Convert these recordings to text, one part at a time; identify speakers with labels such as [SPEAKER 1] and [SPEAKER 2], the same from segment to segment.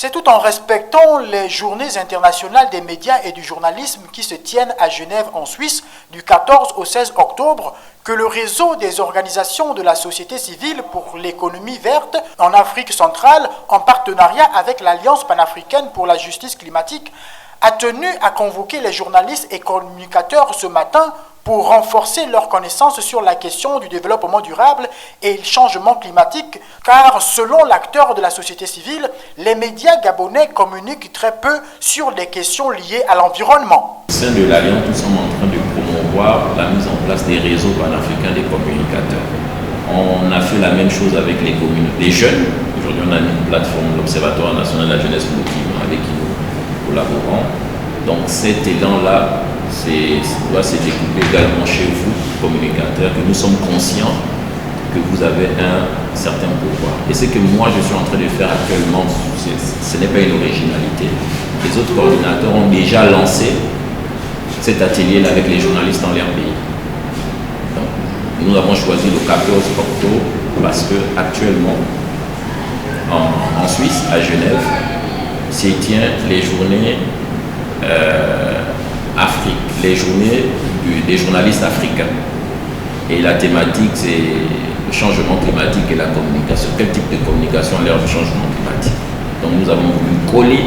[SPEAKER 1] C'est tout en respectant les journées internationales des médias et du journalisme qui se tiennent à Genève en Suisse du 14 au 16 octobre que le réseau des organisations de la société civile pour l'économie verte en Afrique centrale, en partenariat avec l'Alliance panafricaine pour la justice climatique, a tenu à convoquer les journalistes et communicateurs ce matin pour renforcer leurs connaissances sur la question du développement durable et le changement climatique, car selon l'acteur de la société civile, les médias gabonais communiquent très peu sur des questions liées à l'environnement.
[SPEAKER 2] Au sein de l'Alliance, nous sommes en train de promouvoir la mise en place des réseaux panafricains des communicateurs. On a fait la même chose avec les jeunes. Aujourd'hui, on a une plateforme, l'Observatoire national de la jeunesse motivée, avec qui nous collaborons. Donc cet élan-là doit se découper également chez vous, communicateurs, que nous sommes conscients que vous avez un certain pouvoir. Et ce que moi je suis en train de faire actuellement, ce n'est pas une originalité. Les autres coordinateurs ont déjà lancé cet atelier-là avec les journalistes dans leur pays. Donc, nous avons choisi le 14 octobre parce que actuellement, en Suisse, à Genève, s'y tient les journées Afrique, les journées des journalistes africains. Et la thématique, c'est le changement climatique et la communication. Quel type de communication à l'heure du changement climatique? Donc nous avons voulu coller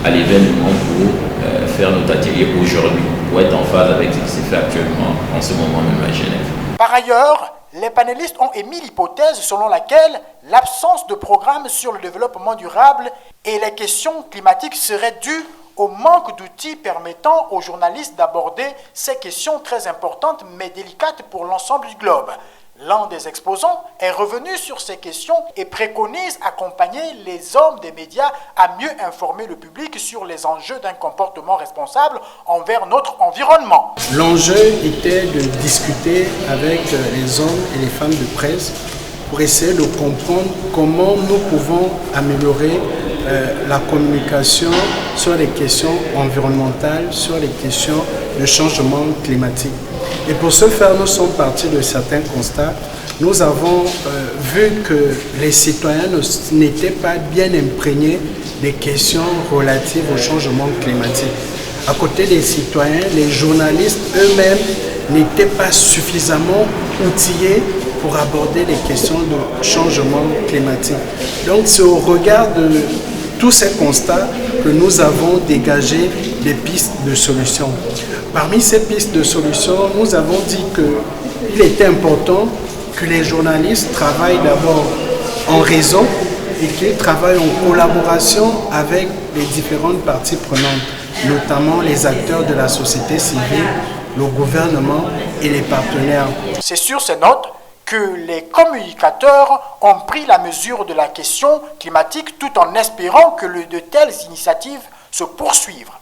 [SPEAKER 2] à l'événement pour faire notre atelier aujourd'hui, pour être en phase avec ce qui s'est fait actuellement en ce moment même à Genève.
[SPEAKER 1] Par ailleurs, les panélistes ont émis l'hypothèse selon laquelle l'absence de programme sur le développement durable et les questions climatiques serait due au manque d'outils permettant aux journalistes d'aborder ces questions très importantes mais délicates pour l'ensemble du globe. L'un des exposants est revenu sur ces questions et préconise d'accompagner les hommes des médias à mieux informer le public sur les enjeux d'un comportement responsable envers notre environnement.
[SPEAKER 3] L'enjeu était de discuter avec les hommes et les femmes de presse pour essayer de comprendre comment nous pouvons améliorer la communication sur les questions environnementales, sur les questions de changement climatique. Et pour ce faire, nous sommes partis de certains constats. Nous avons vu que les citoyens n'étaient pas bien imprégnés des questions relatives au changement climatique. À côté des citoyens, les journalistes eux-mêmes n'étaient pas suffisamment outillés pour aborder les questions de changement climatique. Donc c'est au regard de tous ces constats que nous avons dégagé des pistes de solutions. Parmi ces pistes de solutions, nous avons dit qu'il était important que les journalistes travaillent d'abord en réseau et qu'ils travaillent en collaboration avec les différentes parties prenantes, notamment les acteurs de la société civile, le gouvernement et les partenaires.
[SPEAKER 1] C'est sur ces notes que les communicateurs ont pris la mesure de la question climatique tout en espérant que de telles initiatives se poursuivent.